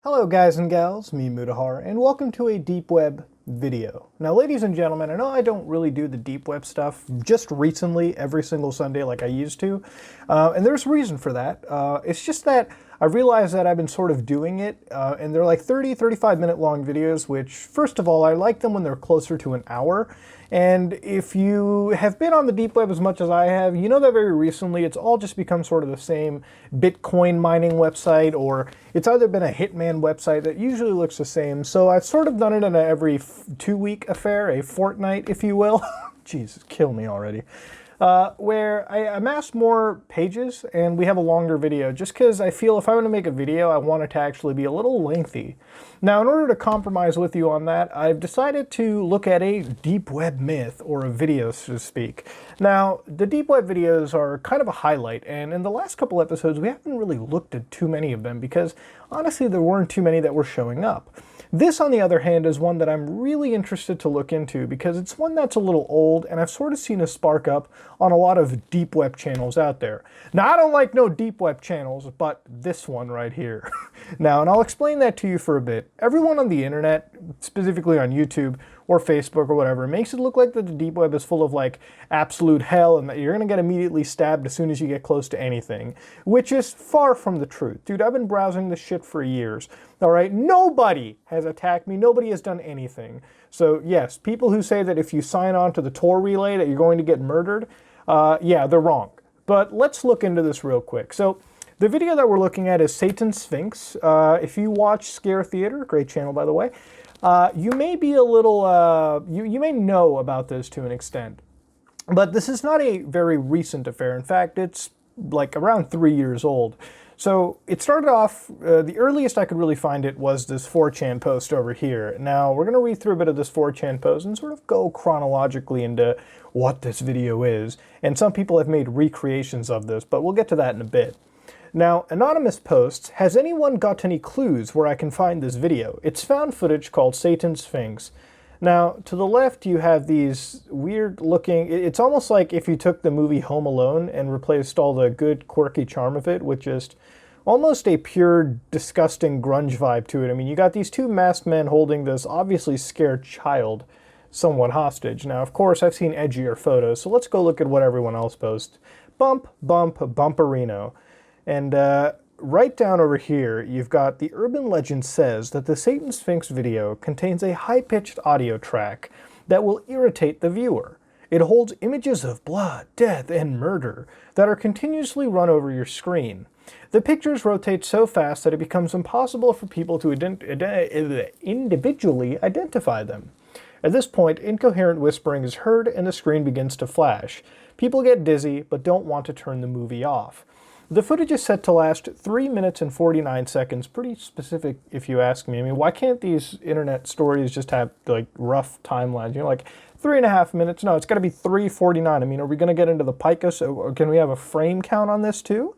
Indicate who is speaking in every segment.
Speaker 1: Hello guys and gals, me Mudahar, and welcome to a deep web video. Now ladies and gentlemen, I know I don't really do the deep web stuff just recently every single Sunday like I used to, and there's a reason for that. It's just that I realized that I've been sort of doing it, and they're like 35 minute long videos, which first of all, I like them when they're closer to an hour. And if you have been on the deep web as much as I have, you know that very recently it's all just become sort of the same Bitcoin mining website, or it's either been a Hitman website that usually looks the same. So I've sort of done it in a every 2-week affair, a fortnight, if you will. Jesus, kill me already. Where I amass more pages and we have a longer video, just because I feel if I want to make a video, I want it to actually be a little lengthy. Now, in order to compromise with you on that, I've decided to look at a deep web myth, or a video, so to speak. Now, the deep web videos are kind of a highlight, and in the last couple episodes, we haven't really looked at too many of them because, honestly, there weren't too many that were showing up. This, on the other hand, is one that I'm really interested to look into because it's one that's a little old, and I've sort of seen a spark up on a lot of deep web channels out there. Now, I don't like no deep web channels, but this one right here. Now, and I'll explain that to you for a bit. Everyone on the internet, specifically on YouTube or Facebook or whatever, makes it look like that the deep web is full of like absolute hell and that you're gonna get immediately stabbed as soon as you get close to anything, which is far from the truth. Dude, I've been browsing this shit for years, all right? Nobody has attacked me, nobody has done anything. So yes, people who say that if you sign on to the Tor relay that you're going to get murdered, yeah, they're wrong. But let's look into this real quick. So the video that we're looking at is Satan's Sphinx. If you watch Scare Theater, great channel by the way, you may be a little, you may know about this to an extent. But this is not a very recent affair. In fact, it's like around 3 years old. So it started off, the earliest I could really find it was this 4chan post over here. Now we're going to read through a bit of this 4chan post and sort of go chronologically into what this video is. And some people have made recreations of this, but we'll get to that in a bit. Now, anonymous posts, has anyone got any clues where I can find this video? It's found footage called Satan's Sphinx. Now, to the left you have these weird looking, it's almost like if you took the movie Home Alone and replaced all the good quirky charm of it with just almost a pure disgusting grunge vibe to it. I mean, you got these two masked men holding this obviously scared child somewhat hostage. Now, of course, I've seen edgier photos, so let's go look at what everyone else posts. Bump, bump, bumperino. And right down over here, you've got the urban legend says that the Satan Sphinx video contains a high-pitched audio track that will irritate the viewer. It holds images of blood, death, and murder that are continuously run over your screen. The pictures rotate so fast that it becomes impossible for people to individually identify them. At this point, incoherent whispering is heard and the screen begins to flash. People get dizzy but don't want to turn the movie off. The footage is set to last 3 minutes and 49 seconds. Pretty specific if you ask me. I mean, why can't these internet stories just have like rough timelines? You know, like 3.5 minutes? No, it's got to be 3:49. I mean, are we going to get into the pica? So can we have a frame count on this too?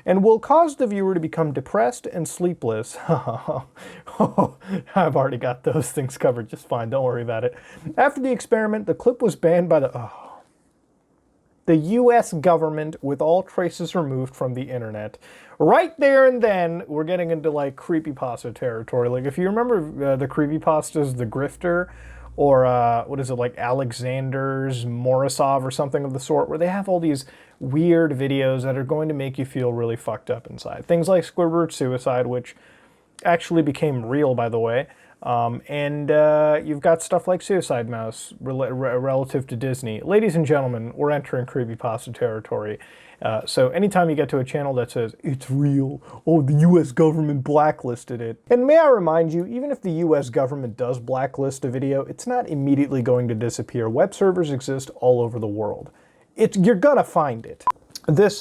Speaker 1: And will cause the viewer to become depressed and sleepless. I've already got those things covered just fine. Don't worry about it. After the experiment, the clip was banned by the US government with all traces removed from the internet. Right there and then, we're getting into like creepypasta territory. Like if you remember the creepypastas, The Grifter, or what is it, like Alexander's Morozov or something of the sort, where they have all these weird videos that are going to make you feel really fucked up inside. Things like Squidward Suicide, which actually became real, by the way. You've got stuff like Suicide Mouse relative to Disney. Ladies and gentlemen, we're entering creepypasta territory. So anytime you get to a channel that says, it's real, oh, the US government blacklisted it. And may I remind you, even if the US government does blacklist a video, it's not immediately going to disappear. Web servers exist all over the world. You're gonna find it. This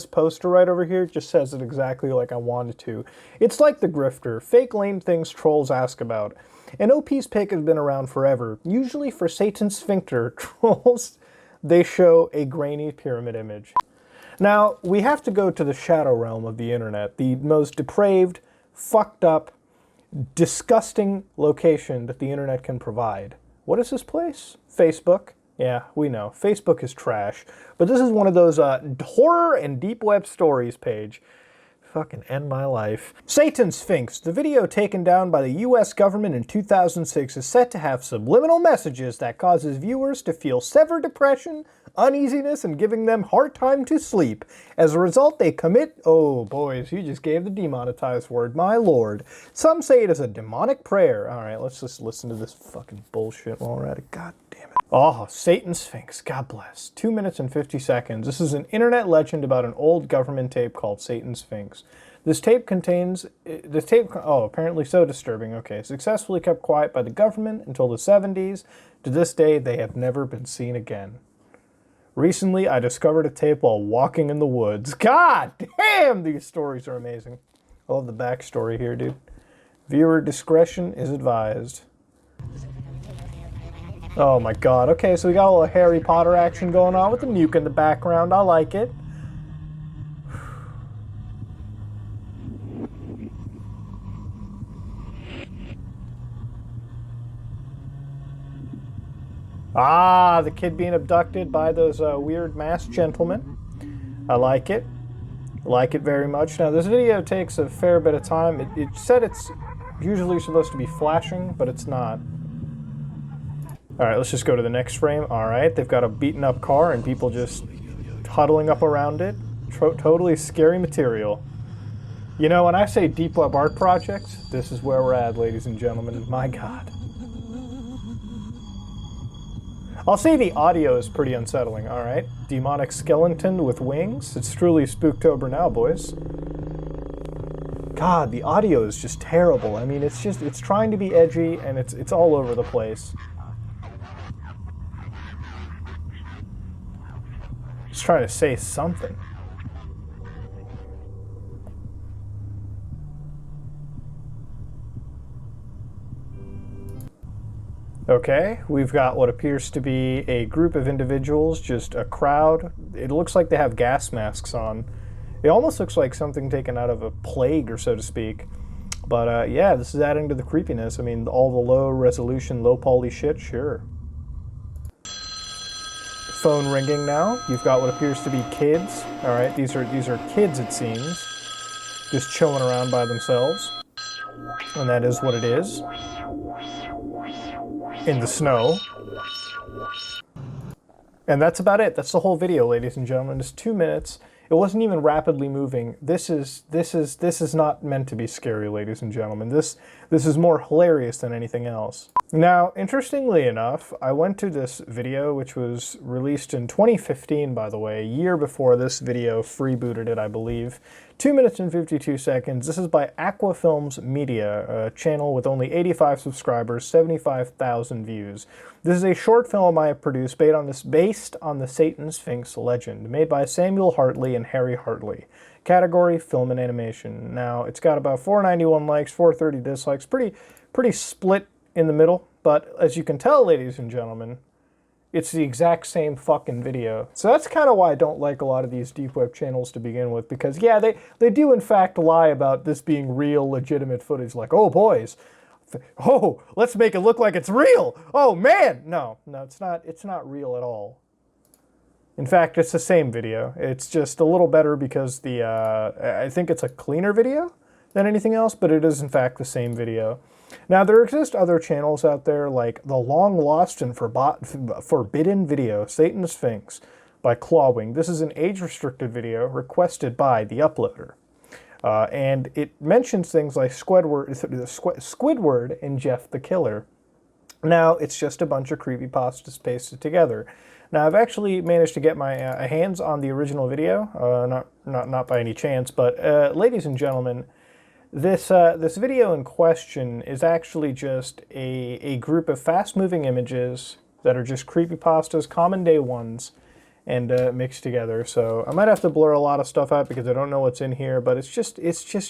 Speaker 1: poster right over here just says it exactly like I wanted to. It's like The Grifter, fake lame things trolls ask about. And OP's pick has been around forever. Usually for Satan's Sphincter trolls, they show a grainy pyramid image. Now, we have to go to the shadow realm of the internet, the most depraved, fucked up, disgusting location that the internet can provide. What is this place? Facebook. Yeah, we know. Facebook is trash. But this is one of those horror and deep web stories page. Fucking end my life. Satan's Sphinx. The video taken down by the US government in 2006 is set to have subliminal messages that causes viewers to feel severe depression, uneasiness, and giving them hard time to sleep. As a result, they commit... Oh, boys, you just gave the demonetized word. My lord. Some say it is a demonic prayer. All right, let's just listen to this fucking bullshit while we're at it. God damn it. Oh, Satan's Sphinx. God bless. 2 minutes and 50 seconds. This is an internet legend about an old government tape called Satan's Sphinx. This tape contains... Oh, apparently so disturbing. Okay, successfully kept quiet by the government until the 70s. To this day, they have never been seen again. Recently, I discovered a tape while walking in the woods. God damn, these stories are amazing. I love the backstory here, dude. Viewer discretion is advised. Oh my god. Okay, so we got a little Harry Potter action going on with the nuke in the background. I like it. Ah, the kid being abducted by those weird masked gentlemen. I like it. I like it very much. Now, this video takes a fair bit of time. It said it's usually supposed to be flashing, but it's not. All right, let's just go to the next frame. All right, they've got a beaten up car and people just huddling up around it. Totally scary material. You know, when I say deep web art projects, this is where we're at, ladies and gentlemen. My God. I'll say the audio is pretty unsettling, all right? Demonic skeleton with wings. It's truly Spooktober now, boys. God, the audio is just terrible. I mean, it's trying to be edgy and it's all over the place. It's trying to say something. Okay, we've got what appears to be a group of individuals, just a crowd. It looks like they have gas masks on. It almost looks like something taken out of a plague, or so to speak. But yeah, this is adding to the creepiness. I mean, all the low resolution, low poly shit, sure. Phone ringing now. You've got what appears to be kids. All right, these are kids, it seems, just chilling around by themselves. And that is what it is. In the snow. And that's about it. That's the whole video, ladies and gentlemen. It's 2 minutes. It wasn't even rapidly moving. This is not meant to be scary, ladies and gentlemen. This is more hilarious than anything else. Now, interestingly enough, I went to this video, which was released in 2015, by the way, a year before this video freebooted it, I believe. 2 minutes and 52 seconds. This is by Aquafilms Media, a channel with only 85 subscribers, 75,000 views. This is a short film I have produced based on the Satan's Sphinx legend, made by Samuel Hartley and Harry Hartley. Category, film and animation. Now, it's got about 491 likes, 430 dislikes, pretty split in the middle, but as you can tell, ladies and gentlemen, it's the exact same fucking video. So that's kind of why I don't like a lot of these deep web channels to begin with, because yeah, they do in fact lie about this being real, legitimate footage, like, oh boys, oh, let's make it look like it's real. Oh man, no, it's not real at all. In fact, it's the same video. It's just a little better because I think it's a cleaner video than anything else, but it is in fact the same video. Now, there exist other channels out there like the long lost and forbidden video, Satan's Sphinx, by Clawwing. This is an age-restricted video requested by the uploader. And it mentions things like Squidward and Jeff the Killer. Now, it's just a bunch of creepypastas pasted together. Now, I've actually managed to get my hands on the original video, not by any chance, but ladies and gentlemen, this video in question is actually just a group of fast-moving images that are just creepypastas, common day ones, and mixed together. So I might have to blur a lot of stuff out because I don't know what's in here, but it's just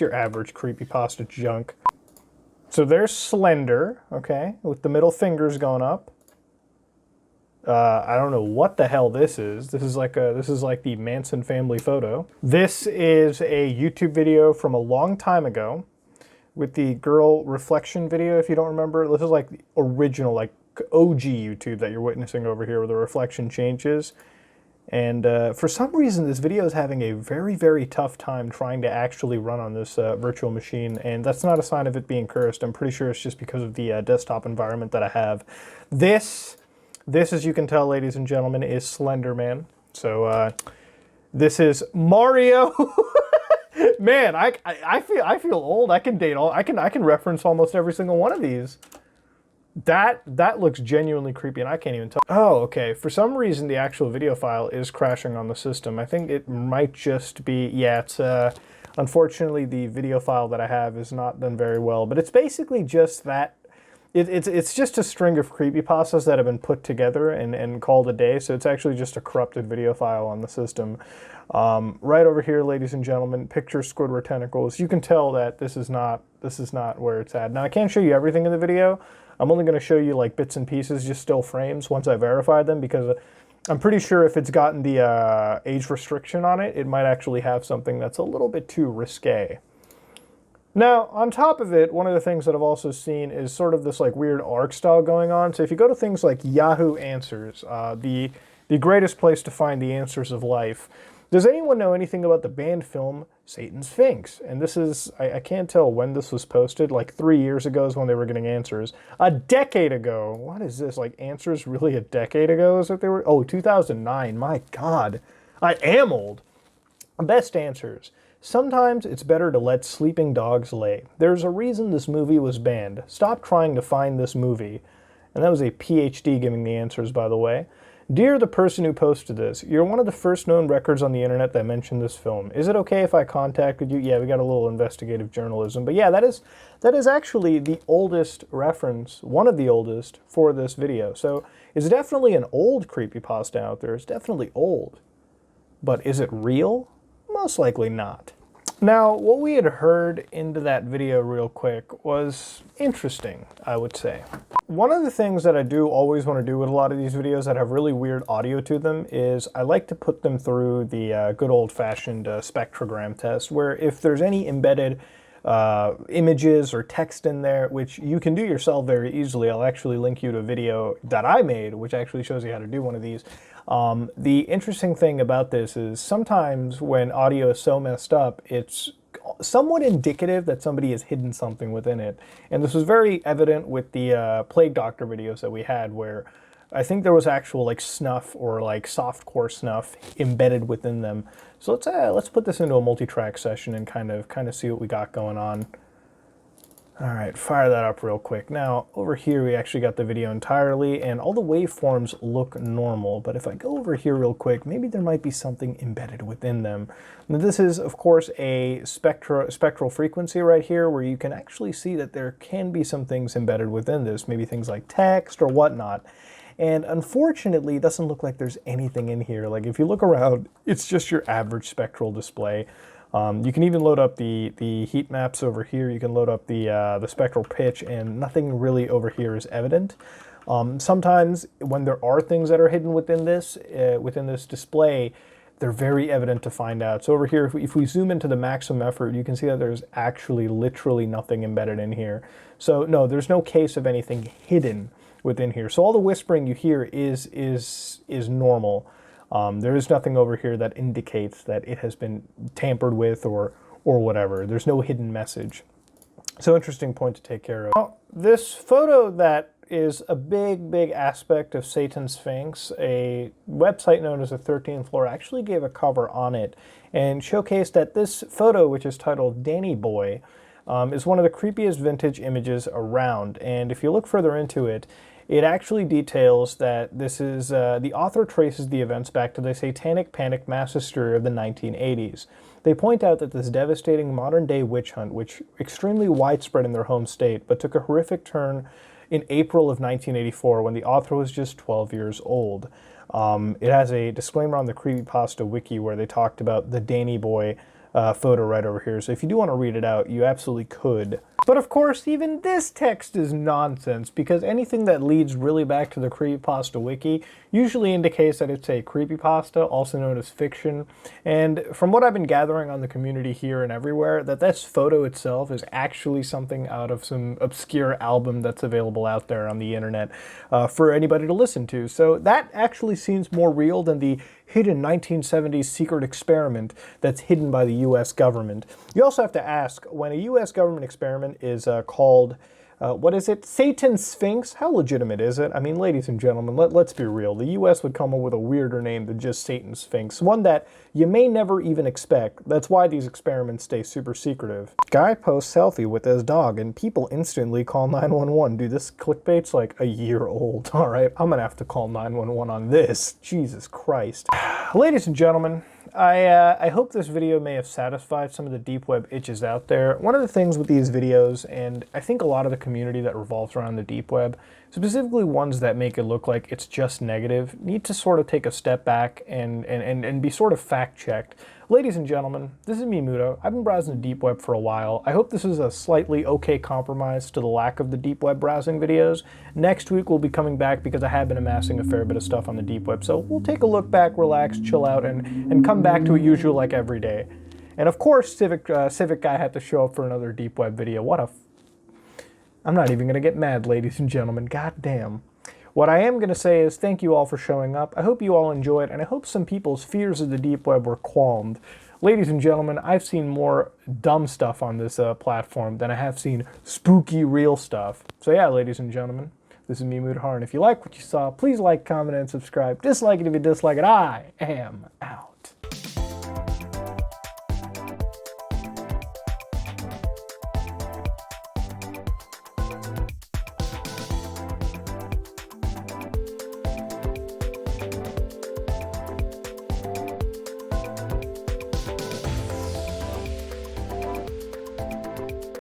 Speaker 1: your average creepypasta junk. So there's Slender, okay, with the middle fingers going up. I don't know what the hell this is. This is like the Manson family photo. This is a YouTube video from a long time ago with the girl reflection video, if you don't remember. This is like the original, like OG YouTube that you're witnessing over here where the reflection changes. And for some reason, this video is having a very, very tough time trying to actually run on this virtual machine, and that's not a sign of it being cursed. I'm pretty sure it's just because of the desktop environment that I have. This, as you can tell, ladies and gentlemen, is Slender Man. So this is Mario. Man, I feel old. I can date all. I can reference almost every single one of these. That looks genuinely creepy, and I can't even tell. Oh, okay. For some reason, the actual video file is crashing on the system. I think it might just be, yeah, it's, unfortunately, the video file that I have is not done very well, but it's basically just that. It's just a string of creepypastas that have been put together and called a day, so it's actually just a corrupted video file on the system. Right over here, ladies and gentlemen, picture Squidward tentacles. You can tell that this is not where it's at. Now, I can't show you everything in the video. I'm only going to show you like bits and pieces, just still frames, once I verify them, because I'm pretty sure if it's gotten the age restriction on it, it might actually have something that's a little bit too risque. Now, on top of it, one of the things that I've also seen is sort of this like weird ARC style going on. So if you go to things like Yahoo Answers, the greatest place to find the answers of life, does anyone know anything about the banned film Satan's Sphinx? And this is, I can't tell when this was posted, like 3 years ago is when they were getting answers. A decade ago, what is this, like answers really a decade ago is that they were, oh, 2009, my God, I am old. Best answers. Sometimes it's better to let sleeping dogs lay. There's a reason this movie was banned. Stop trying to find this movie. And that was a PhD giving the answers, by the way. Dear the person who posted this, you're one of the first known records on the internet that mentioned this film. Is it okay if I contacted you? Yeah, we got a little investigative journalism. But yeah, that is actually the oldest reference, one of the oldest, for this video. So it's definitely an old creepypasta out there. It's definitely old. But is it real? Most likely not. Now, what we had heard into that video real quick was interesting, I would say. One of the things that I do always want to do with a lot of these videos that have really weird audio to them is I like to put them through the good old-fashioned spectrogram test, where if there's any embedded images or text in there, which you can do yourself very easily, I'll actually link you to a video that I made, which actually shows you how to do one of these. The interesting thing about this is sometimes when audio is so messed up, it's somewhat indicative that somebody has hidden something within it. And this was very evident with the Plague Doctor videos that we had, where I think there was actual like snuff or like softcore snuff embedded within them. So let's put this into a multi-track session and kind of see what we got going on. All right, fire that up real quick. Now, over here, we actually got the video entirely, and all the waveforms look normal. But if I go over here real quick, maybe there might be something embedded within them. Now, this is, of course, a spectral frequency right here, where you can actually see that there can be some things embedded within this, maybe things like text or whatnot. And unfortunately, it doesn't look like there's anything in here. Like, if you look around, it's just your average spectral display. You can even load up the heat maps over here. You can load up the spectral pitch, and nothing really over here is evident. Sometimes when there are things that are hidden within this display, they're very evident to find out. So over here, if we zoom into the maximum effort, you can see that there's actually literally nothing embedded in here. So no, there's no case of anything hidden within here. So all the whispering you hear is normal. There is nothing over here that indicates that it has been tampered with or whatever. There's no hidden message. So interesting point to take care of. Now, this photo that is a big aspect of Satan's Sphinx, a website known as the 13th Floor actually gave a cover on it and showcased that this photo, which is titled Danny Boy, is one of the creepiest vintage images around. And if you look further into it, it actually details that this is, the author traces the events back to the satanic panic mass hysteria of the 1980s. They point out that this devastating modern-day witch hunt, which extremely widespread in their home state, but took a horrific turn in April of 1984 when the author was just 12 years old. It has a disclaimer on the Creepypasta wiki where they talked about the Danny Boy photo right over here. So if you do want to read it out, you absolutely could. But of course, even this text is nonsense, because anything that leads really back to the creepypasta wiki usually indicates that it's a creepypasta, also known as fiction. And from what I've been gathering on the community here and everywhere, that this photo itself is actually something out of some obscure album that's available out there on the internet for anybody to listen to. So that actually seems more real than the hidden 1970s secret experiment that's hidden by the US government. You also have to ask, when a US government experiment is called, what is it? Satan's Sphinx? How legitimate is it? I mean, ladies and gentlemen, let's be real. The US would come up with a weirder name than just Satan's Sphinx, one that you may never even expect. That's why these experiments stay super secretive. Guy posts selfie with his dog and people instantly call 911. Dude, this clickbait's like a year old. All right, I'm gonna have to call 911 on this. Jesus Christ. Ladies and gentlemen, I hope this video may have satisfied some of the deep web itches out there. One of the things with these videos, and I think a lot of the community that revolves around the deep web, specifically ones that make it look like it's just negative, need to sort of take a step back and be sort of fact-checked. Ladies and gentlemen, this is me, Mudo. I've been browsing the deep web for a while. I hope this is a slightly okay compromise to the lack of the deep web browsing videos. Next week we'll be coming back because I have been amassing a fair bit of stuff on the deep web. So we'll take a look back, relax, chill out, and come back to it usual like every day. And of course, Civic Guy had to show up for another deep web video. I'm not even gonna get mad, ladies and gentlemen. God damn. What I am going to say is thank you all for showing up. I hope you all enjoyed, and I hope some people's fears of the deep web were calmed. Ladies and gentlemen, I've seen more dumb stuff on this platform than I have seen spooky real stuff. So yeah, ladies and gentlemen, this is me, Mudahar, and if you like what you saw, please like, comment, and subscribe. Dislike it if you dislike it. I am